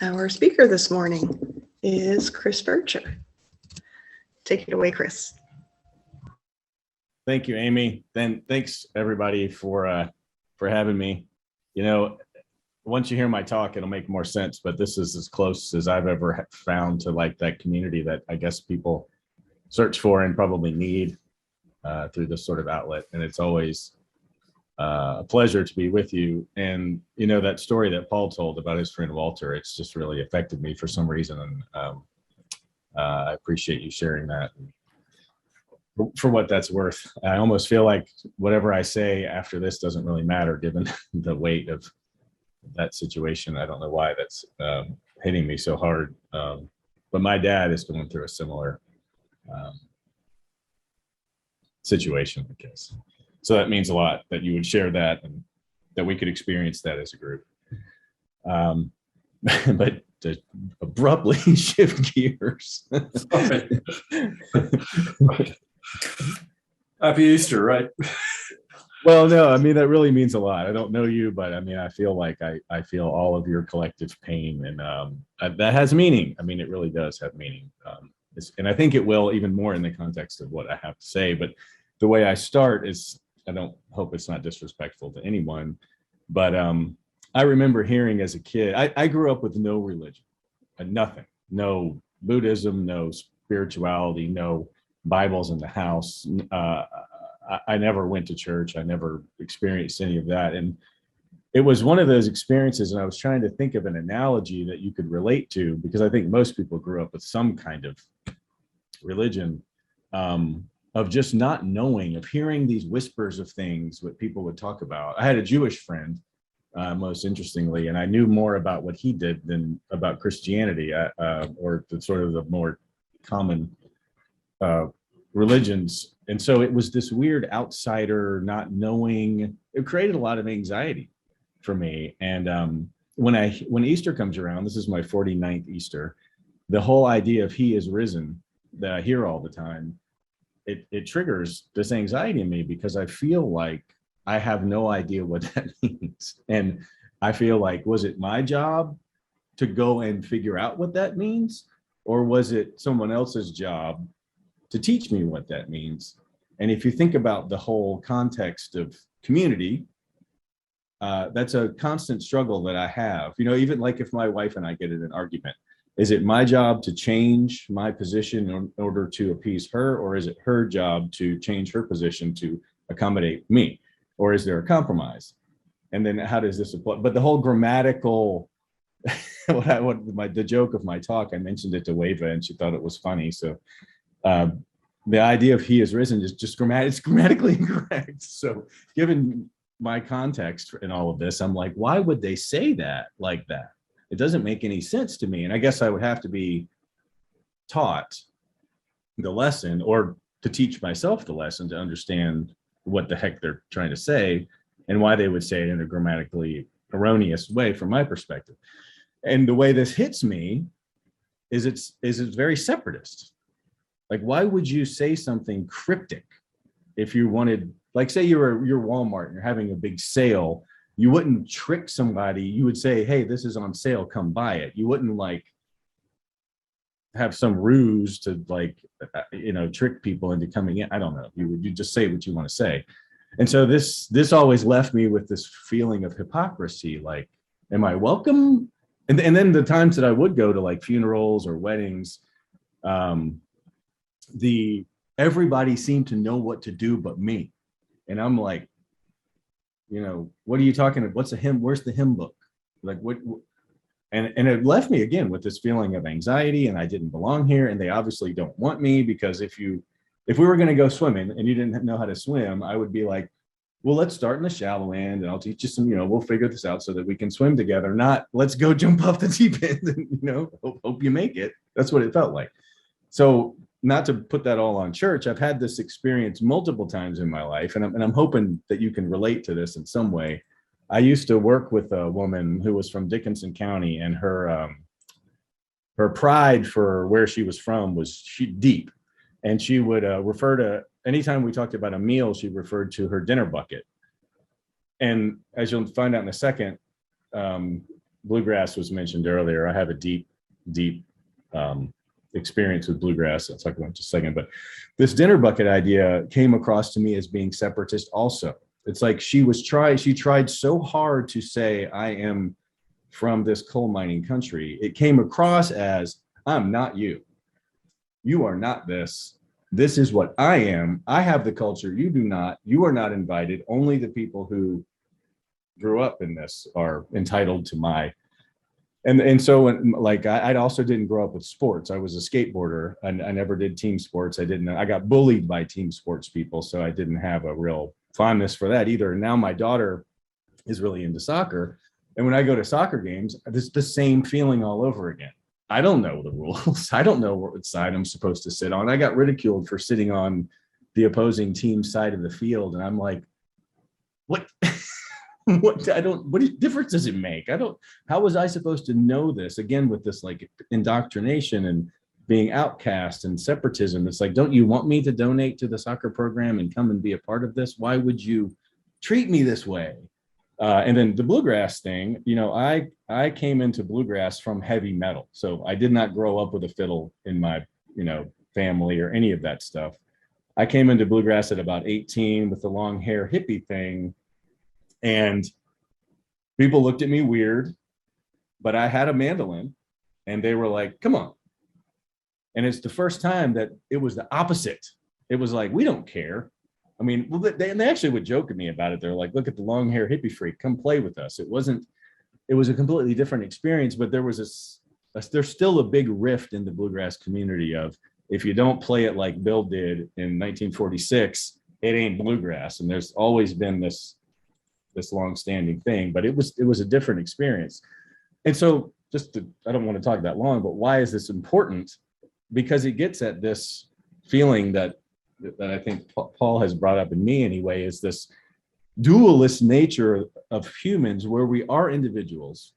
Our speaker this morning is Chris Burcher. Take it away, Chris. Thank you, Amy. Then thanks everybody for having me. You know, once you hear my talk, it'll make more sense. But this is as close as I've ever found to like that community that I guess people search for and probably need through this sort of outlet. And it's always a pleasure to be with you. And you know that story that Paul told about his friend Walter. It's just really affected me for some reason, and I appreciate you sharing that. For what that's worth, I almost feel like whatever I say after this doesn't really matter given the weight of that situation. I don't know why that's hitting me so hard, but my dad is going through a similar situation, I guess. So that means a lot that you would share that and that we could experience that as a group. But to abruptly shift gears. Happy Easter, right? Well, no, I mean, that really means a lot. I don't know you, but I mean, I feel like I feel all of your collective pain, and that has meaning. I mean, it really does have meaning. And I think it will even more in the context of what I have to say. But the way I start is, I don't hope it's not disrespectful to anyone, but I remember hearing as a kid, I grew up with no religion, nothing, no Buddhism, no spirituality, no Bibles in the house. I never went to church. I never experienced any of that. And it was one of those experiences, and I was trying to think of an analogy that you could relate to, because I think most people grew up with some kind of religion, of just not knowing, of hearing these whispers of things, what people would talk about. I had a Jewish friend, most interestingly, and I knew more about what he did than about Christianity, or the sort of the more common religions. And so it was this weird outsider not knowing. It created a lot of anxiety for me. And when Easter comes around, this is my 49th Easter, the whole idea of he is risen that I hear all the time, it triggers this anxiety in me, because I feel like I have no idea what that means. And I feel like, was it my job to go and figure out what that means? Or was it someone else's job to teach me what that means? And if you think about the whole context of community, that's a constant struggle that I have. You know, even like if my wife and I get in an argument, is it my job to change my position in order to appease her? Or is it her job to change her position to accommodate me? Or is there a compromise? And then how does this apply? But the whole grammatical, the joke of my talk, I mentioned it to Wava and she thought it was funny. So the idea of he is risen is just it's grammatically incorrect. So given my context in all of this, I'm like, why would they say that like that? It doesn't make any sense to me. And I guess I would have to be taught the lesson, or to teach myself the lesson, to understand what the heck they're trying to say and why they would say it in a grammatically erroneous way from my perspective. And the way this hits me is it's very separatist. Like, why would you say something cryptic if you wanted, like, say you're Walmart and you're having a big sale, you wouldn't trick somebody. You would say, hey, this is on sale, come buy it. You wouldn't like have some ruse to like, trick people into coming in. I don't know. You just say what you want to say. And so this always left me with this feeling of hypocrisy. Like, am I welcome? And then the times that I would go to like funerals or weddings, everybody seemed to know what to do but me. And I'm like, what are you talking about? What's a hymn? Where's the hymn book? Like what? And it left me again with this feeling of anxiety, and I didn't belong here. And they obviously don't want me, because if we were going to go swimming and you didn't know how to swim, I would be like, well, let's start in the shallow end and I'll teach you some, we'll figure this out so that we can swim together. Not let's go jump off the deep end and, hope you make it. That's what it felt like. So not to put that all on church, I've had this experience multiple times in my life, and I'm hoping that you can relate to this in some way. I used to work with a woman who was from Dickinson County, and her pride for where she was from was deep. And she would refer to, anytime we talked about a meal, she referred to her dinner bucket. And as you'll find out in a second, bluegrass was mentioned earlier. I have a deep experience with bluegrass. I'll talk about it in just a second. But this dinner bucket idea came across to me as being separatist also. It's like she tried so hard to say, I am from this coal mining country. It came across as, I'm not you. You are not this. This is what I am. I have the culture. You do not. You are not invited. Only the people who grew up in this are entitled to my. And so like I also didn't grow up with sports. I was a skateboarder, and I never did team sports. I got bullied by team sports people, so I didn't have a real fondness for that either. And now my daughter is really into soccer, and when I go to soccer games, it's the same feeling all over again. I don't know the rules. I don't know what side I'm supposed to sit on. I got ridiculed for sitting on the opposing team side of the field, and I'm like, what? What difference does it make? How was I supposed to know this? Again, with this like indoctrination and being outcast and separatism, it's like, don't you want me to donate to the soccer program and come and be a part of this? Why would you treat me this way? And then the bluegrass thing, I came into bluegrass from heavy metal. So I did not grow up with a fiddle in my, family or any of that stuff. I came into bluegrass at about 18 with the long hair hippie thing. And people looked at me weird, but I had a mandolin and they were like, come on. And it's the first time that it was the opposite. It was like, we don't care. I mean, well, they actually would joke at me about it. They're like, look at the long hair hippie freak, come play with us. It was a completely different experience, but there's still a big rift in the bluegrass community of, if you don't play it like Bill did in 1946, it ain't bluegrass. And there's always been this long-standing thing, but it was a different experience. And so I don't want to talk that long, but why is this important? Because it gets at this feeling that I think Paul has brought up in me anyway, is this dualist nature of humans, where we are individuals,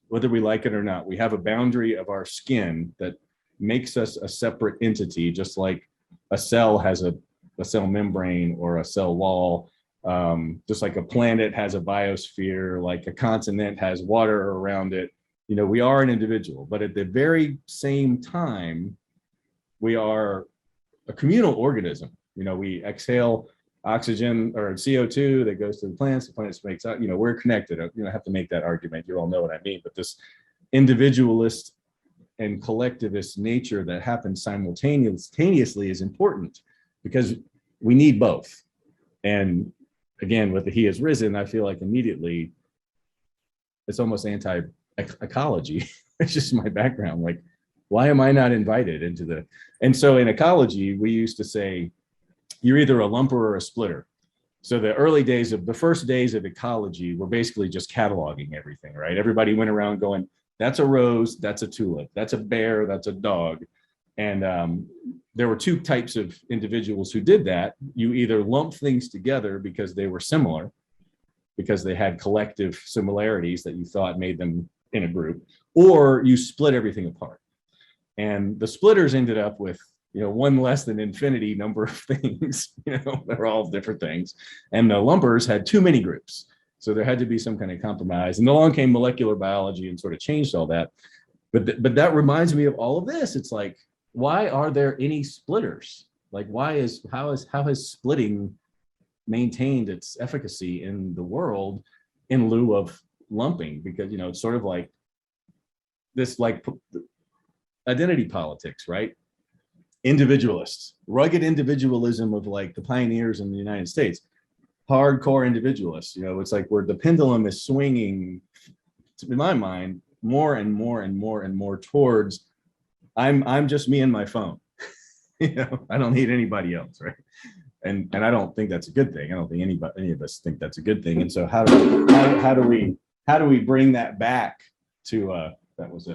whether we like it or not. We have a boundary of our skin that makes us a separate entity, just like a cell has a cell membrane or a cell wall. Just like a planet has a biosphere, like a continent has water around it. We are an individual, but at the very same time, we are a communal organism. We exhale oxygen or CO2 that goes to the plants makes out, we're connected. I have to make that argument. You all know what I mean, but this individualist and collectivist nature that happens simultaneously is important, because we need both. And again, with the He Has Risen, I feel like immediately it's almost anti-ecology. It's just my background. Like, why am I not invited into the? And so in ecology, we used to say, you're either a lumper or a splitter. So the first days of ecology were basically just cataloging everything, right? Everybody went around going, that's a rose, that's a tulip, that's a bear, that's a dog. And there were two types of individuals who did that. You either lump things together because they were similar, because they had collective similarities that you thought made them in a group, or you split everything apart. And the splitters ended up with, one less than infinity number of things. They're all different things. And the lumpers had too many groups. So there had to be some kind of compromise. And along came molecular biology and sort of changed all that. But that reminds me of all of this. It's like, why are there any splitters? Like, how has splitting maintained its efficacy in the world in lieu of lumping? Because, it's sort of like this, like identity politics, right? Individualists, rugged individualism of like the pioneers in the United States, hardcore individualists. It's like where the pendulum is swinging, in my mind, more and more and more and more towards I'm just me and my phone. I don't need anybody else, right? And I don't think that's a good thing. I don't think any of us think that's a good thing. And so how do we bring that back to that was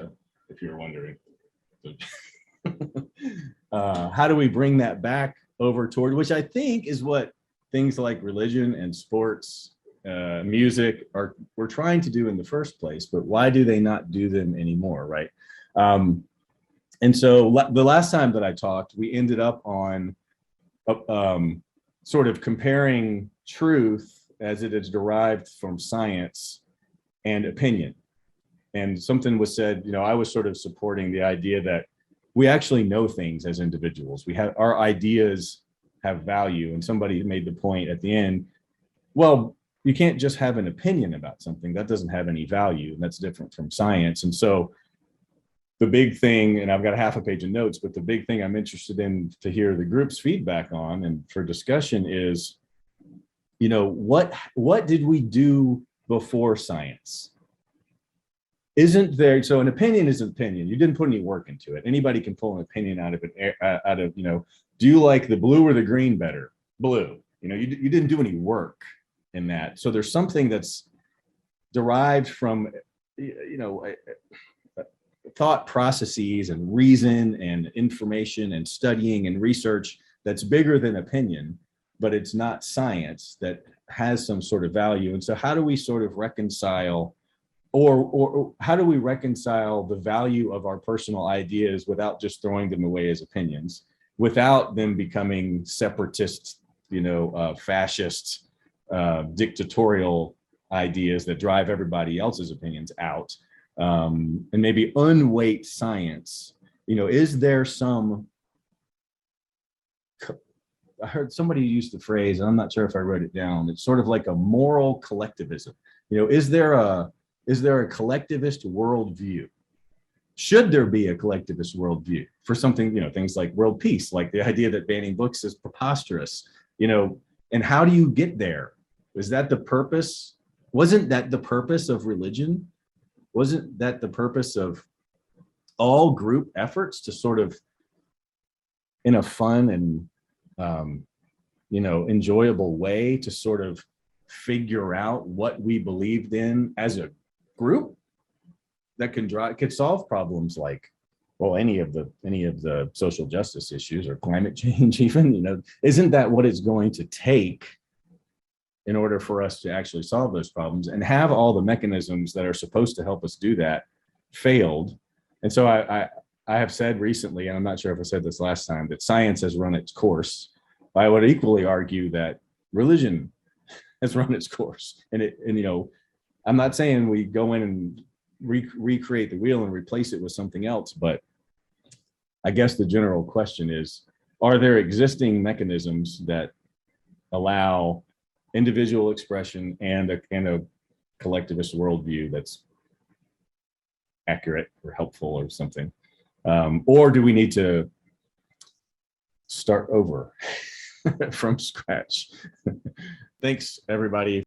if you're wondering. How do we bring that back over toward, which I think is what things like religion and sports, music we're trying to do in the first place, but why do they not do them anymore, right? And so the last time that I talked, we ended up on sort of comparing truth as it is derived from science and opinion. And something was said, I was sort of supporting the idea that we actually know things as individuals. We have our ideas have value. And somebody made the point at the end, well, you can't just have an opinion about something that doesn't have any value. And that's different from science. And so the big thing, and I've got a half a page of notes, but the big thing I'm interested in to hear the group's feedback on and for discussion is, what did we do before science? Isn't there, so an opinion is an opinion. You didn't put any work into it. Anybody can pull an opinion out of it, do you like the blue or the green better? Blue. You didn't do any work in that. So there's something that's derived from, thought processes and reason and information and studying and research that's bigger than opinion, but it's not science that has some sort of value. And so how do we sort of reconcile or how do we reconcile the value of our personal ideas without just throwing them away as opinions, without them becoming separatist, fascist, dictatorial ideas that drive everybody else's opinions out? And maybe unweight science. Is there some, I heard somebody use the phrase, and I'm not sure if I wrote it down, it's sort of like a moral collectivism. Is there a collectivist worldview? Should there be a collectivist worldview for something, things like world peace, like the idea that banning books is preposterous, and how do you get there? Is that the purpose? Wasn't that the purpose of religion? Wasn't that the purpose of all group efforts to sort of, in a fun and, enjoyable way, to sort of figure out what we believed in as a group that could solve problems like, well, any of the social justice issues or climate change even, isn't that what it's going to take in order for us to actually solve those problems? And have all the mechanisms that are supposed to help us do that failed? And so I have said recently, and I'm not sure if I said this last time, that science has run its course. I would equally argue that religion has run its course. And I'm not saying we go in and recreate the wheel and replace it with something else, but I guess the general question is, are there existing mechanisms that allow individual expression and a collectivist worldview that's accurate or helpful or something? Or do we need to start over from scratch? Thanks, everybody.